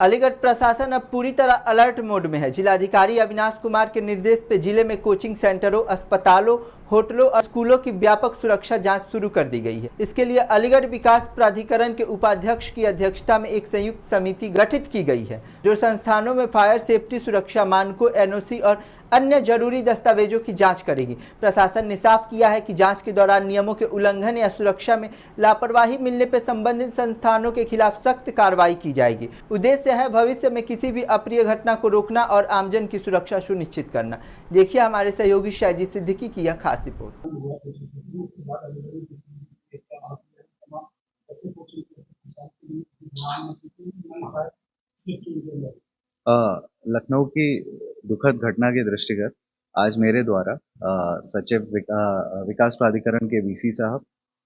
अलीगढ़ प्रशासन अब पूरी तरह अलर्ट मोड में है। जिलाधिकारी अविनाश कुमार के निर्देश पर जिले में कोचिंग सेंटरों, अस्पतालों, होटलों और स्कूलों की व्यापक सुरक्षा जांच शुरू कर दी गई है। इसके लिए अलीगढ़ विकास प्राधिकरण के उपाध्यक्ष की अध्यक्षता में एक संयुक्त समिति गठित की गई है, जो संस्थानों में फायर सेफ्टी सुरक्षा मानकों, एनओसी और अन्य जरूरी दस्तावेजों की जांच करेगी। प्रशासन ने साफ किया है कि जांच के दौरान नियमों के उल्लंघन या सुरक्षा में लापरवाही मिलने पर संबंधित संस्थानों के खिलाफ सख्त कार्रवाई की जाएगी। उद्देश्य है भविष्य में किसी भी अप्रिय घटना को रोकना और आमजन की सुरक्षा सुनिश्चित करना। देखिए हमारे सहयोगी शायजी सिद्दीकी की यह खास रिपोर्ट। लखनऊ की दुखद घटना के दृष्टिगत आज मेरे द्वारा सचिव विकास प्राधिकरण के वीसी साहब,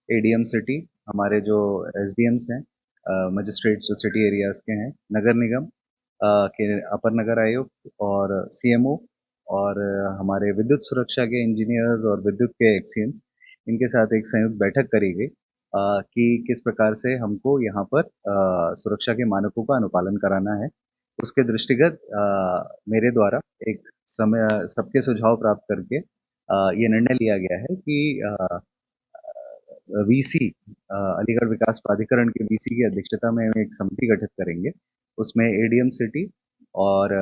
एडीएम सिटी, हमारे जो एसडीएम्स हैं, मजिस्ट्रेट जो सिटी एरियाज के हैं, नगर निगम के अपर नगर आयुक्त और सीएमओ और हमारे विद्युत सुरक्षा के इंजीनियर्स और विद्युत के एक्सियंस, इनके साथ एक संयुक्त बैठक करी गई कि किस प्रकार से हमको यहाँ पर सुरक्षा के मानकों का अनुपालन कराना है। उसके दृष्टिगत मेरे द्वारा एक समय सबके सुझाव प्राप्त करके ये निर्णय लिया गया है कि वीसी अलीगढ़ विकास प्राधिकरण के वीसी की अध्यक्षता में हम एक समिति गठित करेंगे। उसमें एडीएम सिटी और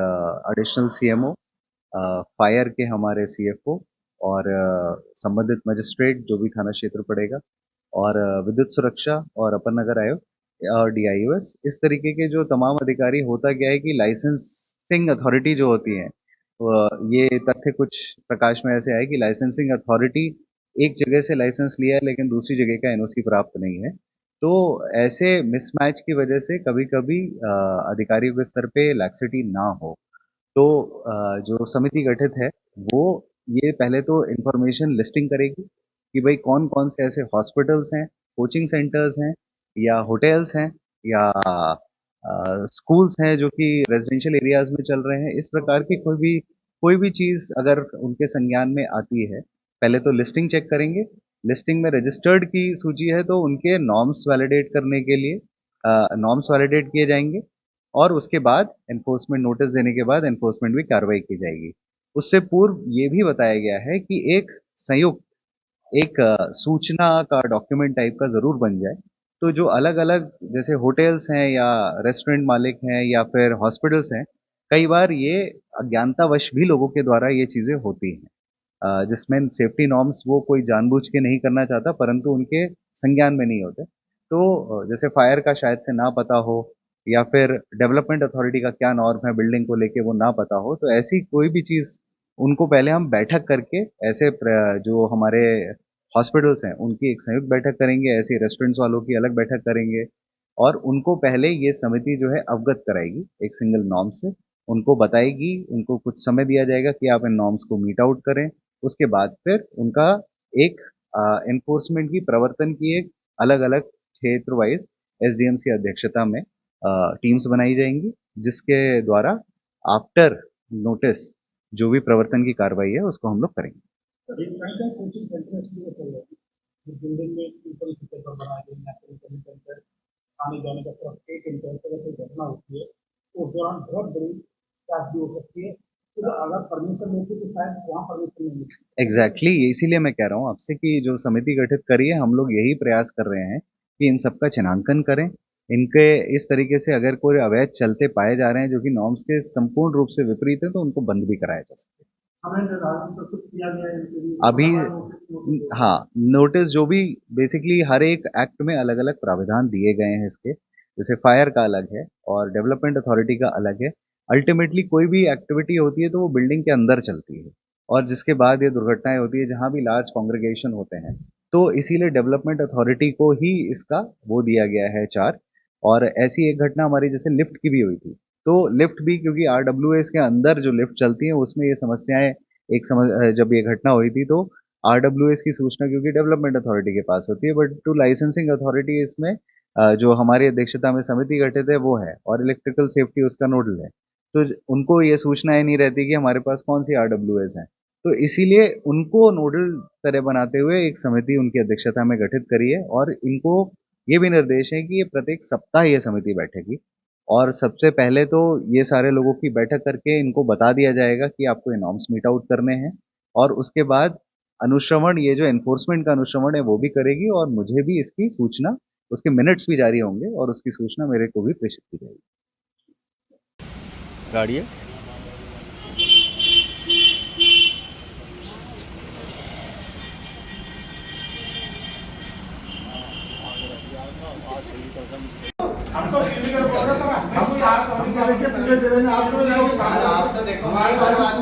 एडिशनल सीएमओ, फायर के हमारे सीएफओ और संबंधित मजिस्ट्रेट जो भी थाना क्षेत्र पड़ेगा और विद्युत सुरक्षा और अपर नगर आयुक्त और डीआईओएस, इस तरीके के जो तमाम अधिकारी। होता क्या है कि लाइसेंसिंग अथॉरिटी जो होती है, ये तथ्य कुछ प्रकाश में ऐसे आए कि लाइसेंसिंग अथॉरिटी एक जगह से लाइसेंस लिया है लेकिन दूसरी जगह का एनओसी प्राप्त नहीं है। तो ऐसे मिसमैच की वजह से कभी कभी अधिकारियों के स्तर पे लैक्सिटी ना हो, तो जो समिति गठित है वो ये पहले तो इंफॉर्मेशन लिस्टिंग करेगी कि भाई कौन कौन से ऐसे हॉस्पिटल्स हैं, कोचिंग सेंटर्स हैं या होटल्स हैं या स्कूल्स हैं जो कि रेजिडेंशियल एरियाज में चल रहे हैं। इस प्रकार की कोई भी चीज़ अगर उनके संज्ञान में आती है, पहले तो लिस्टिंग चेक करेंगे। लिस्टिंग में रजिस्टर्ड की सूची है तो उनके नॉर्म्स वैलिडेट करने के लिए नॉर्म्स वैलिडेट किए जाएंगे और उसके बाद एनफोर्समेंट नोटिस देने के बाद एनफोर्समेंट भी कार्रवाई की जाएगी। उससे पूर्व ये भी बताया गया है कि एक संयुक्त एक सूचना का डॉक्यूमेंट टाइप का जरूर बन जाए, तो जो अलग अलग जैसे होटल्स हैं या रेस्टोरेंट मालिक हैं या फिर हॉस्पिटल्स हैं, कई बार ये अज्ञानतावश भी लोगों के द्वारा ये चीज़ें होती हैं, जिसमें सेफ्टी नॉर्म्स वो कोई जानबूझ के नहीं करना चाहता परंतु उनके संज्ञान में नहीं होते। तो जैसे फायर का शायद से ना पता हो या फिर डेवलपमेंट अथॉरिटी का क्या नॉर्म है बिल्डिंग को लेके वो ना पता हो, तो ऐसी कोई भी चीज़ उनको पहले हम बैठक करके ऐसे जो हमारे हॉस्पिटल्स हैं उनकी एक संयुक्त बैठक करेंगे, ऐसे रेस्टोरेंट्स वालों की अलग बैठक करेंगे और उनको पहले ये समिति जो है अवगत कराएगी एक सिंगल नॉर्म से, उनको बताएगी, उनको कुछ समय दिया जाएगा कि आप इन नॉर्म्स को मीट आउट करें। उसके बाद फिर उनका एक एनफोर्समेंट की प्रवर्तन की एक अलग अलग क्षेत्र वाइज एसडीएम्स की अध्यक्षता में टीम्स बनाई जाएंगी, जिसके द्वारा आफ्टर नोटिस जो भी प्रवर्तन की कार्रवाई है उसको हम लोग करेंगे। आने जाने का सिर्फ एक इंटर से घटना होती है तो उस दौरान बहुत बड़ी भी हो सकती है, तो अगर परमिशन लेती तो शायद वहाँ परमिशन नहीं मिलती। एग्जैक्टली, इसीलिए मैं कह रहा हूँ आपसे कि जो समिति गठित करी है हम लोग यही प्रयास कर रहे हैं कि इन सबका चिन्हांकन करें। इनके इस तरीके से अगर कोई अवैध चलते पाए जा रहे हैं जो कि नॉर्म्स के संपूर्ण रूप से विपरीत है तो उनको बंद भी कराया जा सके। अभी हाँ, नोटिस जो भी बेसिकली हर एक एक्ट में अलग अलग प्राविधान दिए गए हैं इसके, जैसे फायर का अलग है और डेवलपमेंट अथॉरिटी का अलग है। अल्टीमेटली कोई भी एक्टिविटी होती है तो वो बिल्डिंग के अंदर चलती है और जिसके बाद ये दुर्घटनाएं होती है जहां भी लार्ज कॉन्ग्रीगेशन होते हैं, तो इसीलिए डेवलपमेंट अथॉरिटी को ही इसका वो दिया गया है चार्ज। और ऐसी एक घटना हमारी जैसे लिफ्ट की भी हुई थी, तो लिफ्ट भी क्योंकि आरडब्ल्यूएस के अंदर जो लिफ्ट चलती है उसमें ये समस्याएं जब ये घटना हुई थी तो आरडब्ल्यूएस की सूचना क्योंकि डेवलपमेंट अथॉरिटी के पास होती है, बट टू लाइसेंसिंग अथॉरिटी इसमें जो हमारी अध्यक्षता में समिति गठित है वो है और इलेक्ट्रिकल सेफ्टी उसका नोडल है, तो उनको ये सूचनाएं नहीं रहती कि हमारे पास कौन सी आरडब्ल्यूएस है, तो इसीलिए उनको नोडल तरह बनाते हुए एक समिति उनकी अध्यक्षता में गठित करी है और इनको ये भी निर्देश है कि ये प्रत्येक सप्ताह ये समिति बैठेगी और सबसे पहले तो ये सारे लोगों की बैठक करके इनको बता दिया जाएगा कि आपको ये नॉर्म्स मीट आउट करने हैं, और उसके बाद अनुश्रवण, ये जो एनफोर्समेंट का अनुश्रवण है वो भी करेगी, और मुझे भी इसकी सूचना, उसके मिनट्स भी जारी होंगे और उसकी सूचना मेरे को भी प्रेषित की जाएगी। गाड़ी है हम तो पूरे दे देंगे आप तो देखो हमारी बात का